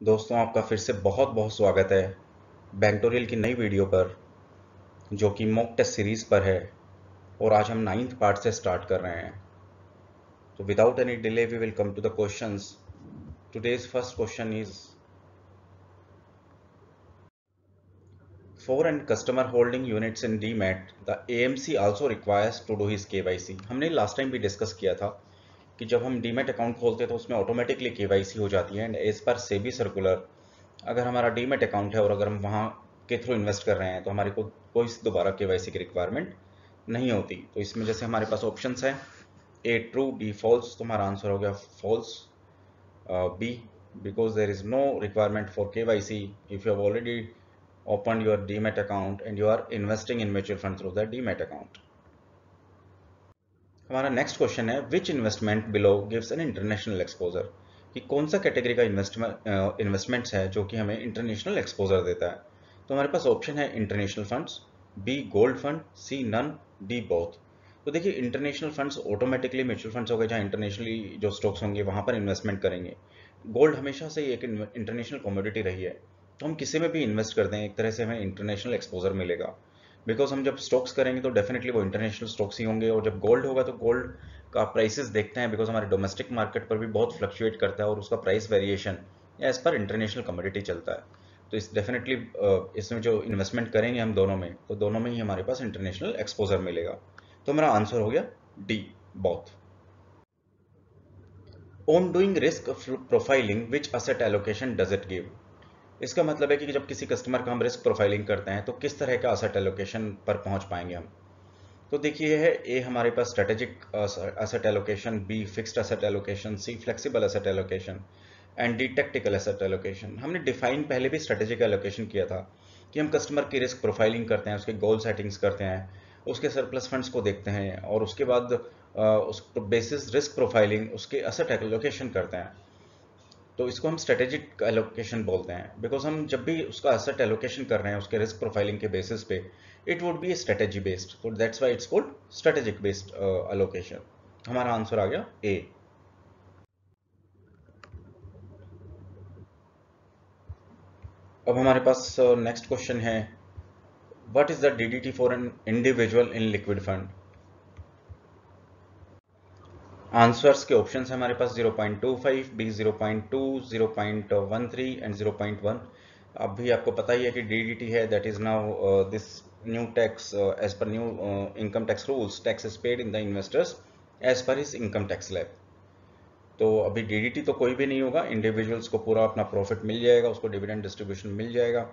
दोस्तों, आपका फिर से बहुत बहुत स्वागत है बैंक्टोरियल की नई वीडियो पर, जो कि मॉक टेस्ट सीरीज पर है। और आज हम 9th पार्ट से स्टार्ट कर रहे हैं। तो without any delay we will come to the questions. Today's first question is, for an customer holding units in demat the AMC also requires to do his KYC. हमने last time भी discuss किया था कि जब हम demat account खोलते हैं तो उसमें ऑटोमेटिकली केवाईसी हो जाती है। And as per SEBI circular, अगर हमारा डीमैट अकाउंट है और अगर हम वहाँ के थ्रू इन्वेस्ट कर रहे हैं तो हमारे को कोई दोबारा केवाईसी की रिक्वायरमेंट नहीं होती। तो इसमें जैसे हमारे पास ऑप्शंस हैं, ए ट्रू, बी फॉल्स। तो हमारा आंसर हो गया false, B, because there is no requirement for KYC if you have already opened your demat account and you are investing in mutual fund through the demat account. हमारा next question है, which investment below gives an international exposure. कि कौन सा category का investments है जो कि हमें इंटरनेशनल एक्सपोजर देता है। तो हमारे पास ऑप्शन है international funds, B gold fund, C none, D both. तो देखिए, international funds automatically mutual funds हो गए जहाँ इंटरनेशनली जो स्टॉक्स होंगे वहाँ पर इन्वेस्टमेंट करेंगे। गोल्ड हमेशा से एक इंटरनेशनल कमोडिटी रही है, तो हम किसी में भी इन्वेस्ट करते हैं एक तरह से हमें इंटरनेशनल एक्सपोजर मिलेगा। बिकॉज हम जब स्टॉक्स करेंगे तो डेफिनेटली वो इंटरनेशनल स्टॉक्स ही होंगे। और जब गोल्ड होगा तो गोल्ड का प्राइसेस देखते हैं, बिकॉज हमारे डोमेस्टिक मार्केट पर भी बहुत फ्लक्चुएट करता है और उसका price variation as per international commodity चलता है। तो इस डेफिनेटली इसमें जो इन्वेस्टमेंट करेंगे हम दोनों में, तो दोनों में ही हमारे पास इंटरनेशनल एक्सपोजर मिलेगा। तो हमारा आंसर हो गया D, both. On doing risk profiling which asset allocation does it give. इसका मतलब है कि जब किसी कस्टमर का हम रिस्क प्रोफाइलिंग करते हैं तो किस तरह का असेट एलोकेशन पर पहुंच पाएंगे हम। तो देखिए, ये है ए हमारे पास strategic asset allocation, B fixed asset allocation, C flexible asset allocation and D tactical asset allocation. हमने डिफाइन पहले भी स्ट्रेटेजिक एलोकेशन किया था कि हम कस्टमर की रिस्क प्रोफाइलिंग करते हैं, उसके गोल सेटिंग्स करते हैं, उसके सरप्लस फंड्स को देखते हैं और उसके बाद उस बेसिस रिस्क प्रोफाइलिंग उसके एसेट एलोकेशन करते हैं। तो इसको हम स्ट्रेटेजिक एलोकेशन बोलते हैं, बिकॉज हम जब भी उसका एसेट एलोकेशन कर रहे हैं उसके रिस्क प्रोफाइलिंग के बेसिस पे, it would be strategy based, तो that's why it's called strategic based allocation. हमारा आंसर आ गया ए। अब हमारे पास नेक्स्ट क्वेश्चन है, what is the DDT for an individual in liquid fund. Answers के ऑप्शंस हैं हमारे पास 0.25, बी 0.2, 0.13 एंड 0.1। अभी आपको पता ही है कि डीडीटी है, that is now this new tax as per new income tax rules, tax is paid in the investors as per his income tax slab. तो अभी डीडीटी तो कोई भी नहीं होगा, इंडिविजुअल्स को पूरा अपना प्रॉफिट मिल जाएगा, उसको डिविडेंड डिस्ट्रीब्यूशन मिल जाएगा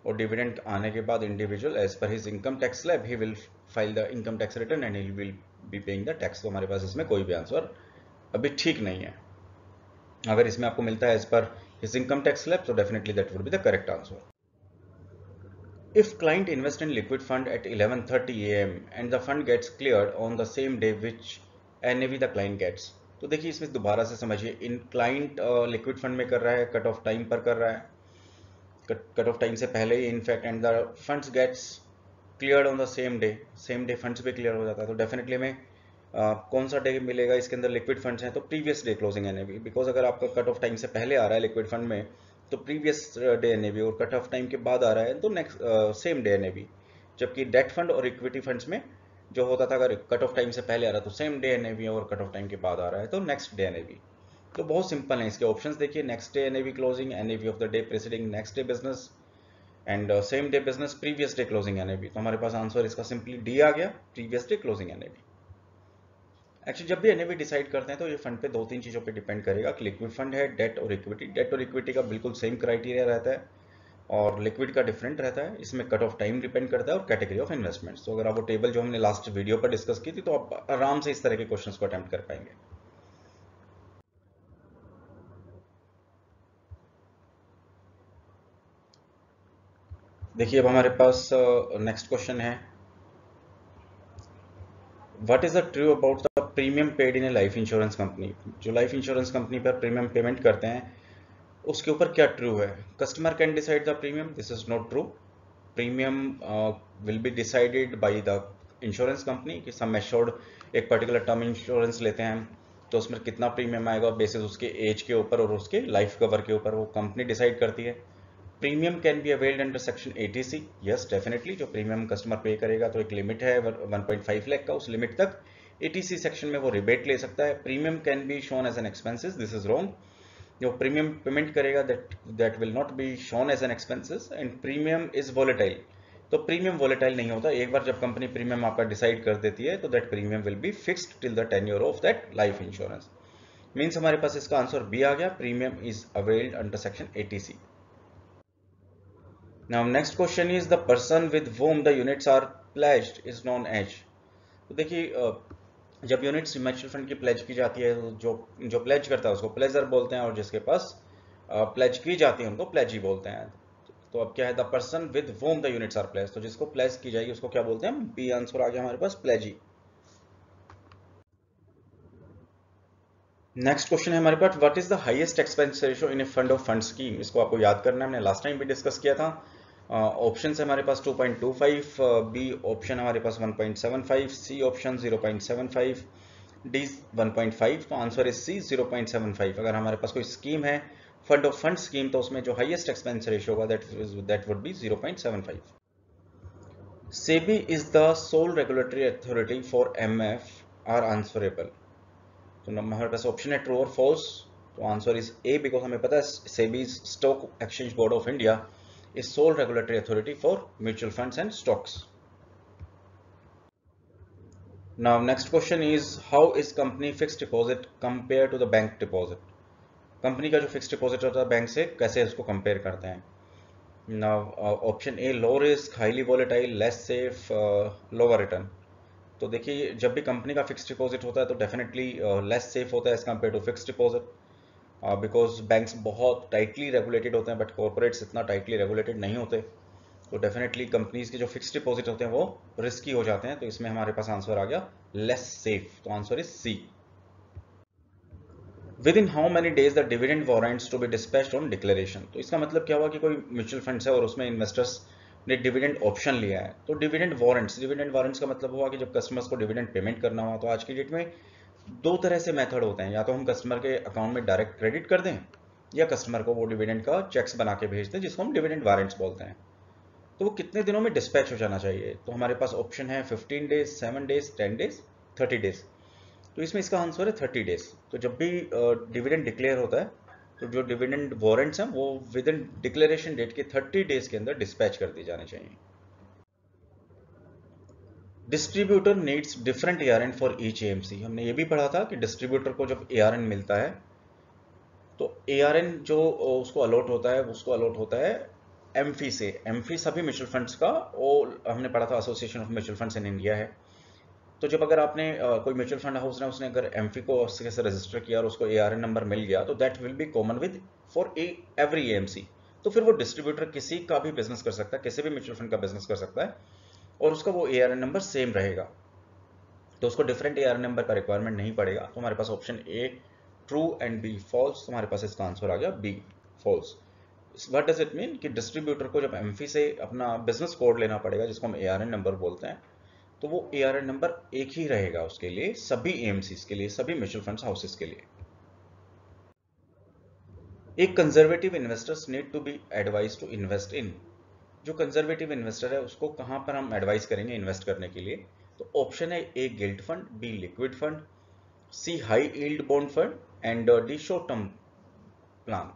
और डिविडेंड आने के बाद individual as per his income tax slab he will file the income tax return and he will be paying the tax. तो हमारे पास इसमें कोई भी आंसर अभी ठीक नहीं है। अगर इसमें आपको मिलता है as per his income tax slab, तो definitely that would be the correct answer. If client invest in liquid fund at 11:30 a.m. and the fund gets cleared on the same day, which NAV the client gets। तो देखिए, इसमें दोबारा से समझिए, इन client liquid fund में कर रहा है, कट ऑफ टाइम पर कर रहा है, कट ऑफ टाइम से पहले ही in fact, and the funds gets cleared on the same day funds भी क्लियर हो जाता है। तो डेफिनेटली हमें कौन सा डे मिलेगा, इसके अंदर लिक्विड फंड्स हैं तो previous day closing NAV, because अगर आपका कट ऑफ टाइम से पहले आ रहा है लिक्विड फंड में तो प्रीवियस डे एनएवी, और कट ऑफ टाइम के बाद आ रहा है तो नेक्स्ट सेम डे एनएवी। जबकि डेट फंड और इक्विटी फंड्स में जो होता था, अगर कट ऑफ टाइम से पहले आ रहा है तो सेम डे एनएवी और कट ऑफ टाइम के बाद आ रहा है तो नेक्स्ट डे एनएवी। तो बहुत सिंपल है इसके ऑप्शंस, देखिए, next day NAV closing, NAV of the day preceding next day business and same day business, previous day closing NAV. तो हमारे पास आंसर इसका सिंपली डी आ गया, previous day closing NAV. Actually जब भी एनएवी डिसाइड करते हैं तो ये फंड पे दो तीन चीज़ों पे डिपेंड करेगा कि लिक्विड फंड है, डेट और इक्विटी। डेट और इक्विटी का बिल्कुल सेम क्राइटेरिया रहता है और लिक्विड का डिफरेंट रहता है। इसमें कट ऑफ टाइम डिपेंड करता है और कैटेगरी ऑफ इन्वेस्टमेंट्स। तो अगर आप वो टेबल जो हमने लास्ट वीडियो पर डिस्कस की थी तो आप आराम से इस तरह के क्वेश्चंस को अटेम्प्ट कर पाएंगे। देखिए, अब हमारे पास नेक्स्ट क्वेश्चन है, what is the true about the premium paid in A life insurance company. जो लाइफ इंश्योरेंस कंपनी पर प्रीमियम पेमेंट करते हैं उसके ऊपर क्या ट्रू है। Customer can decide the premium, this is not true. Premium will be decided by the insurance company कि sum assured एक पर्टिकुलर टर्म इंश्योरेंस लेते हैं तो उसमें कितना प्रीमियम आएगा बेसिस उसके एज के ऊपर और उसके लाइफ कवर के ऊपर वो कंपनी डिसाइड करती है। Premium can be availed under section 80C, yes definitely जो प्रीमियम कस्टमर पे करेगा तो एक लिमिट है 1.5 लाख का, उस लिमिट तक 80C सेक्शन में वो रिबेट ले सकता है। Premium can be shown as an expenses, this is wrong. जो प्रीमियम पेमेंट करेगा that will not be shown as an expenses and premium is volatile. तो प्रीमियम वोलेटाइल नहीं होता, एक बार जब कंपनी प्रीमियम आपका डिसाइड कर देती है तो that premium will be fixed till the tenure of that life insurance. Means हमारे पास इसका आंसर बी आ गया, premium is availed under section 80C। Now next question is the person with whom the units are pledged is known as. तो देखिए जब units mutual fund की pledge की जाती है तो जो प्लेज करता है उसको प्लेजर बोलते हैं, और जिसके पास प्लेज की जाती है उनको प्लेजी बोलते हैं। तो अब क्या है, the person with whom the units are pledge, तो जिसको प्लेज की जाएगी उसको क्या बोलते हैं, बी आंसर आ गया हमारे पास, प्लेजी। नेक्स्ट क्वेश्चन है हमारे पास, what is the highest expense ratio in a fund of fund scheme. इसको आपको याद करना है, हमने लास्ट टाइम भी डिस्कस किया था। ऑप्शन है हमारे पास 2.25, बी ऑप्शन हमारे पास 1.75, सी ऑप्शन 0.75, डी 1.5। तो आंसर इज सी 0.75। अगर हमारे पास कोई स्कीम है फंड ऑफ फंड स्कीम तो उसमें जो हाईएस्ट एक्सपेंस रेशियो होगा that would be 0.75। SEBI is the sole regulatory authority for MF are answerable. तो हमारे पास ऑप्शन है ट्रू और फॉल्स। तो आंसर इज ए, बिकॉज हमें पता है SEBI stock exchange board of India is sole regulatory authority for mutual funds and stocks. Now next question is how is company fixed deposit compare to the bank deposit. Company का जो fixed deposit होता है bank से कैसे उसको compare करते हैं। Now option A low risk, highly volatile, less safe, lower return. तो देखिए जब भी कंपनी का फिक्स्ड डिपॉजिट होता है तो डेफिनेटली लेस सेफ होता है as compare to fixed deposit, because banks बहुत टाइटली रेगुलेटेड होते हैं बट कॉर्पोरेट्स इतना टाइटली रेगुलेटेड नहीं होते। तो डेफिनेटली कंपनीज के जो फिक्स्ड डिपॉजिट होते हैं वो रिस्की हो जाते हैं। तो इसमें हमारे पास आंसर आ गया लेस सेफ। तो answer is C. Within how many days the dividend warrants to be dispatched on declaration. तो इसका मतलब क्या हुआ कि कोई म्यूचुअल फंड्स है और उसमें इन्वेस्टर्स ने डिविडेंड ऑप्शन लिया है, तो डिविडेंड वारंट्स का मतलब हुआ कि जब कस्टमर्स को डिविडेंड पेमेंट करना हुआ, तो आज की डेट में दो तरह से मेथड होते हैं, या तो हम कस्टमर के अकाउंट में डायरेक्ट क्रेडिट कर दें या कस्टमर को वो डिविडेंड का चेक्स बना के भेज दें, जिसको हम डिविडेंड वारंट्स बोलते हैं। तो वो कितने दिनों में डिस्पैच हो जाना चाहिए, तो हमारे पास ऑप्शन है 15 डेज, 7 डेज, 10 डेज, 30 डेज। तो इसमें इसका आंसर है 30 डेज। तो जब भी डिविडेंड डिक्लेयर होता है तो जो डिविडेंड वारंट्स हैं वो विद इन डिक्लेरेशन डेट के 30 डेज के अंदर डिस्पैच कर दी जाने चाहिए। Distributor needs different ARN for each AMC। हमने ये भी पढ़ा था कि डिस्ट्रीब्यूटर को जब ARN मिलता है तो ARN जो उसको अलॉट होता है उसको अलॉट होता है एमफी से। एमफी सभी म्यूचुअल फंड्स का, और हमने पढ़ा था association of mutual funds in India है। तो जब अगर आपने कोई म्यूचुअल फंड हाउस ने उसने अगर एमफी को से रजिस्टर किया और उसको ARN नंबर मिल गया तो that will be common with for every AMC। तो फिर वो डिस्ट्रीब्यूटर किसी का भी बिजनेस कर सकता है, किसी भी म्यूचुअल फंड का बिजनेस कर सकता है और उसका वो ARN नंबर सेम रहेगा, तो उसको डिफरेंट ARN नंबर का रिक्वायरमेंट नहीं पड़ेगा। तो हमारे पास option A true and B false. तो हमारे पास इसका आंसर आ गया B false. What does it mean कि डिस्ट्रीब्यूटर को जब एमफी से अपना बिजनेस कोड लेना पड़ेगा जिसको हम ARN नंबर बोलते हैं, तो वो ARN नंबर एक ही रहेगा उसके लिए, सभी AMCs के लिए, सभी म्यूचुअल फंड्स हाउसेस के लिए। एक conservative investors need to be advise to invest in. जो कंजर्वेटिव इन्वेस्टर है उसको कहां पर हम एडवाइस करेंगे इन्वेस्ट करने के लिए। तो ऑप्शन है A gilt fund, B liquid fund, C high yield bond fund and D short term plan.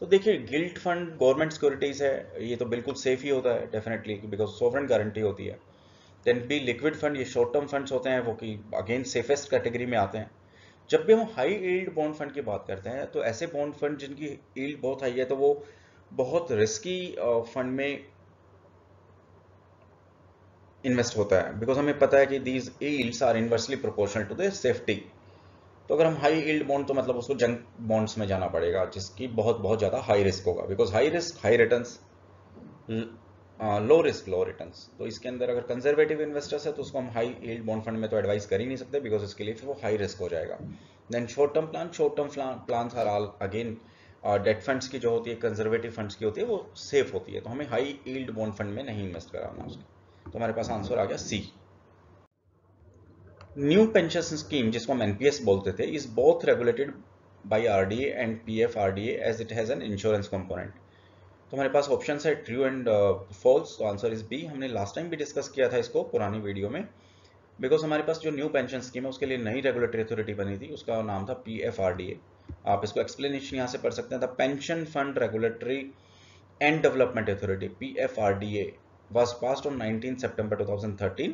तो देखिए गिल्ट फंड गवर्नमेंट सिक्योरिटीज है, ये तो बिल्कुल सेफ ही होता है डेफिनेटली बिकॉज सॉवरेन गारंटी होती है। देन बी लिक्विड फंड, ये शॉर्ट टर्म फंड्स होते हैं वो कि अगेन सेफेस्ट कैटेगरी में आते हैं। जब भी हम हाई यील्ड बॉन्ड फंड की बात करते हैं तो ऐसे बॉन्ड फंड जिनकी यील्ड बहुत हाई है तो वो बहुत रिस्की फंड में इन्वेस्ट होता है, बिकॉज हमें पता है कि these yields are inversely proportional to the safety. तो अगर हम हाई यील्ड बॉन्ड तो मतलब उसको जंक बॉन्ड्स में जाना पड़ेगा जिसकी बहुत बहुत ज्यादा हाई रिस्क होगा, because high risk high returns, low risk low returns. तो इसके अंदर अगर कंजर्वेटिव इन्वेस्टर्स है तो उसको हम हाई यील्ड बॉन्ड फंड में तो एडवाइस कर ही नहीं सकते बिकॉज इसके लिए फिर वो हाई रिस्क हो जाएगा। Then short term plan are all again debt funds की जो होती है, कंजर्वेटिव फंड्स की होती है, वो सेफ होती है, तो हमें हाई यील्ड बॉन्ड फंड में नहीं इन्वेस्ट कराना उसको। तो हमारे पास आंसर आ गया सी। न्यू पेंशन स्कीम जिसको हम एनपीएस बोलते थे is both regulated by RDA and PFRDA as it has an insurance component. तो हमारे पास ऑप्शन है ट्रू एंड फॉल्स, तो आंसर इज बी। हमने लास्ट टाइम भी डिस्कस किया था इसको पुरानी वीडियो में, बिकॉज हमारे पास जो न्यू पेंशन स्कीम है उसके लिए नई रेगुलेटरी अथॉरिटी बनी थी, उसका नाम था पीएफआरडीए। आप इसको एक्सप्लेनेशन यहाँ से पढ़ सकते हैं। The pension fund regulatory and development authority PFRDA was passed on 19 September 2013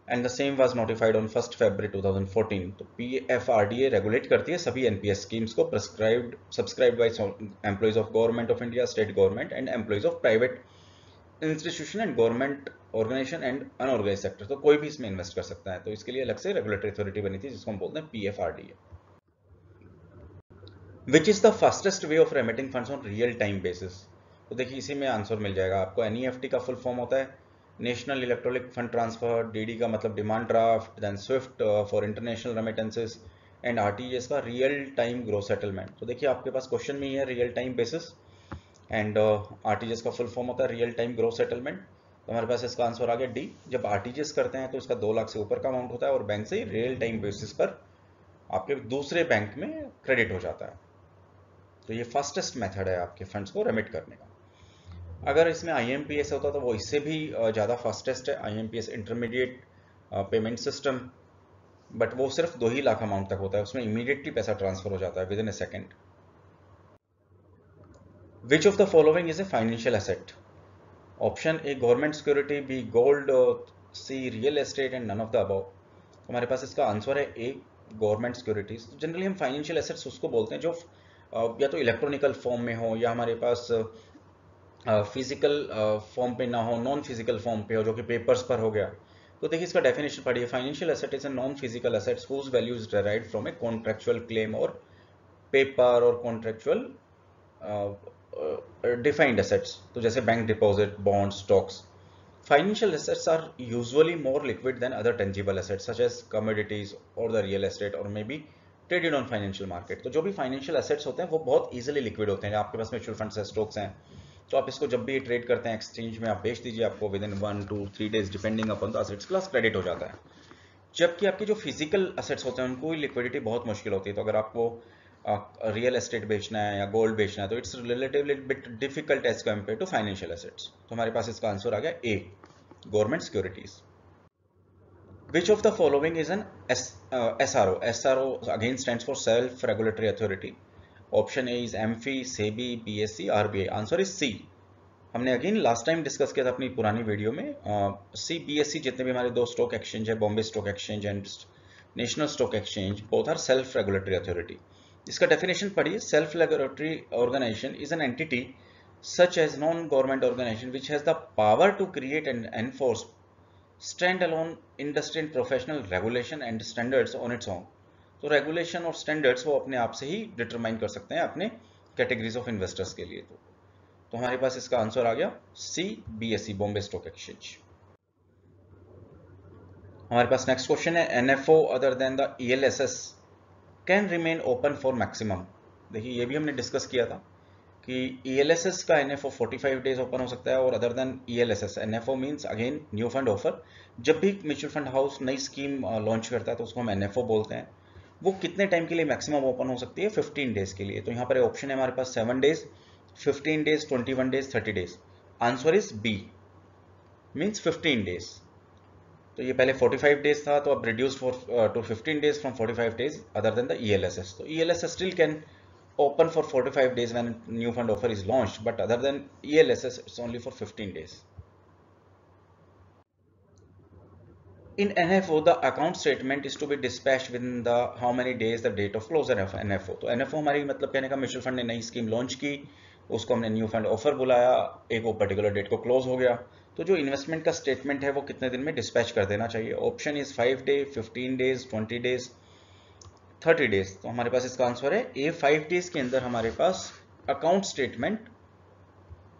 and the same was notified on 1st February 2014। तो PFRDA रेगुलेट करती है सभी एनपीएस स्कीम्स को prescribed subscribed by employees of government of India, state government and employees of private institution and government organisation and unorganise sector. तो कोई भी इसमें invest कर सकता है, तो इसके लिए अलग से रेगुलेटरी अथॉरिटी बनी थी जिसको हम बोलते हैं PFRDA. Which is the fastest way of remitting funds on real time basis. तो देखिए इसी में आंसर मिल जाएगा आपको। एनईएफटी का फुल फॉर्म होता है national electronic fund transfer, DD का मतलब demand draft, then swift for international remittances and RTGS का रियल टाइम ग्रोस सेटलमेंट। तो देखिए आपके पास क्वेश्चन में ही है real time basis and RTGS का फुल फॉर्म होता है रियल टाइम ग्रोस सेटलमेंट। तो हमारे पास इसका आंसर आ गया डी। जब आरटीजीएस करते हैं तो इसका 2 लाख से ऊपर का अमाउंट होता है और बैंक से रियल टाइम बेसिस पर आपके दूसरे बैंक में क्रेडिट हो जाता है। तो ये फास्टेस्ट मेथड है आपके फंड्स को रेमिट करने का। अगर इसमें आईएमपीएस होता तो वो इससे भी ज़्यादा फास्टेस्ट है, IMPS intermediate payment system, but वो सिर्फ 2 ही लाख अमाउंट तक होता है, उसमें इमीडिएटली पैसा ट्रांसफर हो जाता है within a second. Which of the following is a financial asset. Option A government security, B gold, C real estate and none of the above. हमारे पास इसका आंसर है ए गवर्नमेंट सिक्योरिटीज। जनरली हम financial assets उसको बोलते हैं जो या तो इलेक्ट्रॉनिकल फॉर्म में हो या हमारे पास फिजिकल फॉर्म पे ना हो, नॉन फिजिकल फॉर्म पे हो जो कि पेपर्स पर हो गया। तो देखिए इसका डेफिनेशन पढ़िए। Financial asset is a non physical assets whose value is derived from a contractual claim और पेपर और कॉन्ट्रेक्चुअल डिफाइंड एसेट्स, तो जैसे bank deposit, bond, stocks. Financial assets are usually more liquid than other tangible assets such as commodities और the real estate और may be traded on financial market. तो जो भी financial assets होते हैं वो बहुत इजीली लिक्विड होते हैं। आपके पास म्यूचुअल फंड्स है, स्टॉक्स हैं, तो आप इसको जब भी ट्रेड करते हैं एक्सचेंज में आप बेच दीजिए, आपको with in 1 to 3 days depending upon the assets class credit हो जाता है। जबकि आपके जो फिजिकल एसेट्स होते हैं उनको लिक्विडिटी बहुत मुश्किल होती है। तो अगर आपको रियल एस्टेट बेचना है या गोल्ड बेचना है तो it's relatively bit difficult as compare to financial assets. तो हमारे पास इसका आंसर आ गया A government securities. Which of the following is an SRO? SRO again stands for Self Regulatory Authority. Option A is AMFI, SEBI, BSE, RBI. Answer is C. हमने again last time discuss किया था अपनी पुरानी video में। सी BSc जितने भी हमारे 2 stock exchange है, Bombay stock exchange and national stock exchange, both are self regulatory authority. इसका डेफिनेशन पढ़िए। Self regulatory organisation is an entity such as non-government organization which has the power to create and enforce stand-alone industry and professional regulation and standards on its own। तो regulation और standards वो अपने आप से ही determine कर सकते हैं अपने कैटेगरीज ऑफ इन्वेस्टर्स के लिए। तो हमारे पास इसका आंसर आ गया सी बीएसई बॉम्बे स्टॉक एक्सचेंज। हमारे पास नेक्स्ट क्वेश्चन है NFO other than the ELSS can remain open for maximum. देखिए ये भी हमने डिस्कस किया था कि ईएलएसएस का एनएफओ 45 डेज ओपन हो सकता है और other than ELSS, NFO means again new fund offer. जब भी म्यूचुअल फंड हाउस नई स्कीम लॉन्च करता है तो उसको हम एनएफओ बोलते हैं। वो कितने टाइम के लिए मैक्सिमम ओपन हो सकती है? 15 डेज के लिए। तो यहाँ पर ऑप्शन है हमारे पास 7 days, 15 days, 21 days, 30 days. Answer is B means 15 days. तो ये पहले 45 डेज था तो अब reduced for to 15 days from 45 days other than the ELSS. तो ELSS still can open for 45 days when new fund offer is launched, but other than ELSS it's only for 15 days. In NFO the account statement is to be dispatched within the how many days the date of closure of NFO। तो NFO हमारी मतलब कहने का mutual fund ने नई scheme launch की, उसको हमने न्यू फंड ऑफर बुलाया, एक वो पर्टिकुलर डेट को क्लोज हो गया, तो जो इन्वेस्टमेंट का स्टेटमेंट है वो कितने दिन में डिस्पैच कर देना चाहिए? Option is 5 day, 15 days, 20 days, 30 days. तो हमारे पास इसका आंसर है ए 5 डेज के अंदर हमारे पास अकाउंट स्टेटमेंट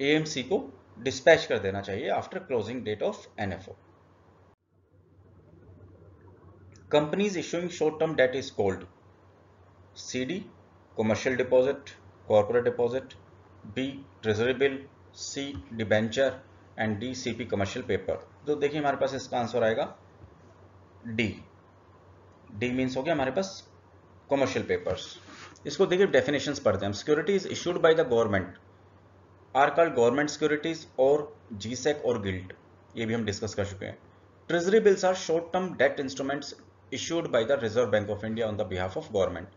एएमसी को डिस्पैच कर देना चाहिए after closing date of NFO. Companies issuing short term debt is called CD commercial deposit, corporate deposit, B treasury bill, C debenture and D CP commercial paper. तो देखिए हमारे पास इसका answer आएगा डी डी मीन्स हो गया हमारे पास commercial papers. इसको देखिए डेफिनेशंस पढ़ते हैं हम। Securities issued by the government are called government securities और जीसेक और गिल्ट, ये भी हम डिस्कस कर चुके हैं। Treasury bills are short term debt instruments issued by the Reserve Bank of India on the behalf of government.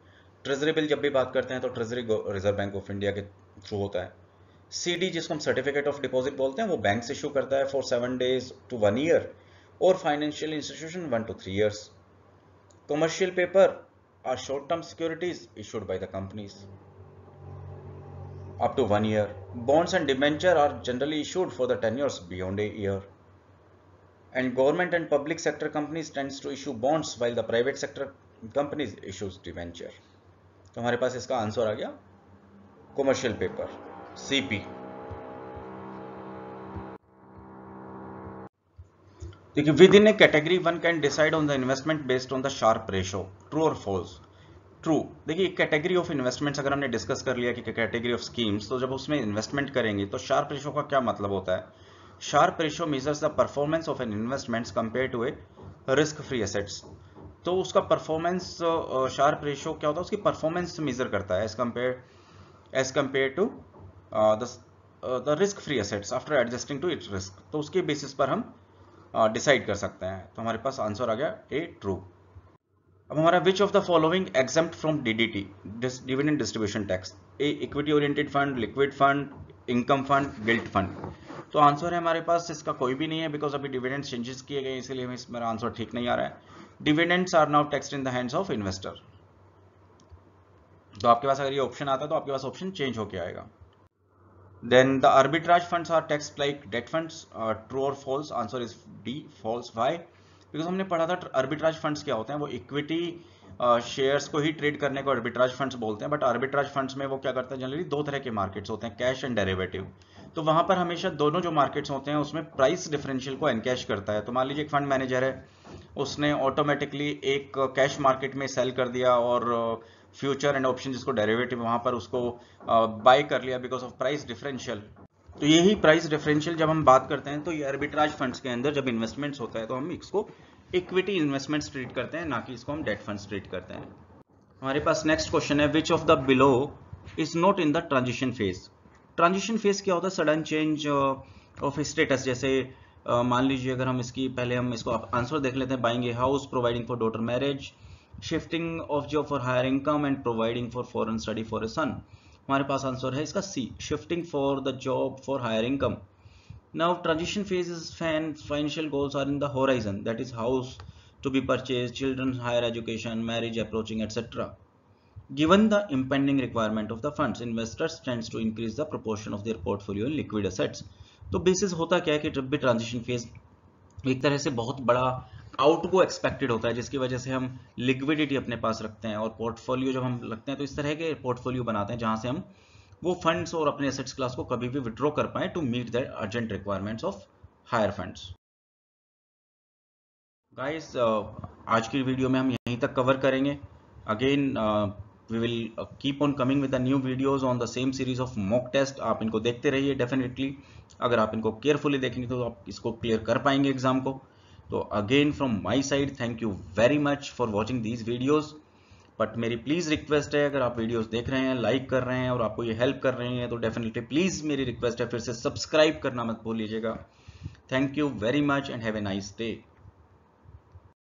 Treasury bill जब भी बात करते हैं तो treasury Reserve Bank of India के थ्रू होता है। सीडी जिसको हम सर्टिफिकेट ऑफ डिपॉजिट बोलते हैं वो बैंक से इशू करता है फॉर 7 days to 1 year और financial institution 1 to 3 years। Commercial paper are short term securities issued by the companies up to 1 year. Bonds and debenture are generally issued for the tenures beyond a year. And government and public sector companies tends to issue bonds while the private sector companies issues debenture. तो हमारे पास इसका answer आ गया commercial paper CP. देखिए with in A category one can decide on the investment based on the Sharpe ratio, true और false. True. देखिए category of investments अगर हमने डिस्कस कर लिया कि कैटेगरी ऑफ स्कीम्स, तो जब उसमें इन्वेस्टमेंट करेंगे तो शार्प रेशो का क्या मतलब होता है? Sharpe ratio measures the performance of an investments compare to a risk free assets. तो उसका परफॉर्मेंस शार्प रेशो क्या होता है? उसकी परफॉर्मेंस मेजर करता है as compare to the risk free assets after adjusting to its risk. तो उसके बेसिस पर हम डिसाइड कर सकते हैं। तो हमारे पास आंसर आ गया ए ट्रू। अब हमारा विच of the following exempt from DDT, dividend distribution tax? A equity oriented fund, liquid fund, income fund, guilt fund. तो आंसर है हमारे पास इसका कोई भी नहीं है, बिकॉज अभी डिविडेंड चेंजेस किए गए इसलिए हमें मेरा आंसर ठीक नहीं आ रहा है। Dividends are now taxed in the hands of investor. तो आपके पास अगर ये ऑप्शन आता है तो आपके पास ऑप्शन चेंज होके आएगा। Then the arbitrage funds are taxed like debt funds. True or false? Answer is D, false. Why? Because हमने पढ़ा था arbitrage funds क्या होते हैं, वो इक्विटी शेयर्स को ही ट्रेड करने को arbitrage funds बोलते हैं। बट arbitrage funds में वो क्या करते हैं, जनरली दो तरह के मार्केट्स होते हैं, कैश एंड डेरिवेटिव। तो वहां पर हमेशा दोनों जो मार्केट्स होते हैं उसमें प्राइस डिफरेंशियल को एनकैश करता है। तो मान लीजिए एक फंड मैनेजर है, उसने ऑटोमेटिकली एक कैश मार्केट में सेल कर दिया और फ्यूचर एंड ऑप्शन जिसको डेरिवेटिव वहां पर उसको बाय कर लिया बिकॉज ऑफ प्राइस डिफरेंशियल। तो यही प्राइस डिफरेंशियल जब हम बात करते हैं तो ये आर्बिट्राज फंड्स के अंदर जब इन्वेस्टमेंट्स होता है तो हम इसको इक्विटी इन्वेस्टमेंट्स ट्रीट करते हैं, ना कि इसको हम डेट फंड्स ट्रीट करते हैं। हमारे पास नेक्स्ट क्वेश्चन है विच of the below is not in the transition phase. Transition phase क्या होता है? Sudden change of status. जैसे मान लीजिए अगर हम इसकी पहले हम इसको आंसर देख लेते हैं। Buying a house, providing for daughter marriage, shifting of job for higher income and providing for foreign study for a son. हमारे पास आंसर है इसका C, shifting for the job for higher income. Now transition phases financial goals are in the horizon, that is house to be purchase, children higher education, marriage approaching etcetera. Given the impending requirement of the funds, investors tends to increase the proportion of their portfolio in liquid assets. तो basis होता क्या है कि जब भी transition phase एक तरह से बहुत बड़ा आउटगो एक्सपेक्टेड होता है, जिसकी वजह से हम लिक्विडिटी अपने पास रखते हैं और पोर्टफोलियो जब हम रखते हैं तो इस तरह के पोर्टफोलियो बनाते हैं जहां से हम वो फंड्स और अपने एसेट्स क्लास को कभी भी विड्रॉ कर पाए to meet the urgent requirements of higher funds. Guys आज की वीडियो में हम यहीं तक कवर करेंगे। Again we will keep on coming with the new videos on the same series of mock test. आप इनको देखते रहिए डेफिनेटली। अगर आप इनको केयरफुली देखेंगे तो आप इसको क्लियर कर पाएंगे एग्जाम को। तो again from my side thank you very much for watching these videos. But मेरी प्लीज रिक्वेस्ट है, अगर आप वीडियोस देख रहे हैं, लाइक कर रहे हैं और आपको ये हेल्प कर रहे हैं तो डेफिनेटली प्लीज मेरी रिक्वेस्ट है फिर से सब्सक्राइब करना मत भूलिएगा। Thank you very much and have a nice day.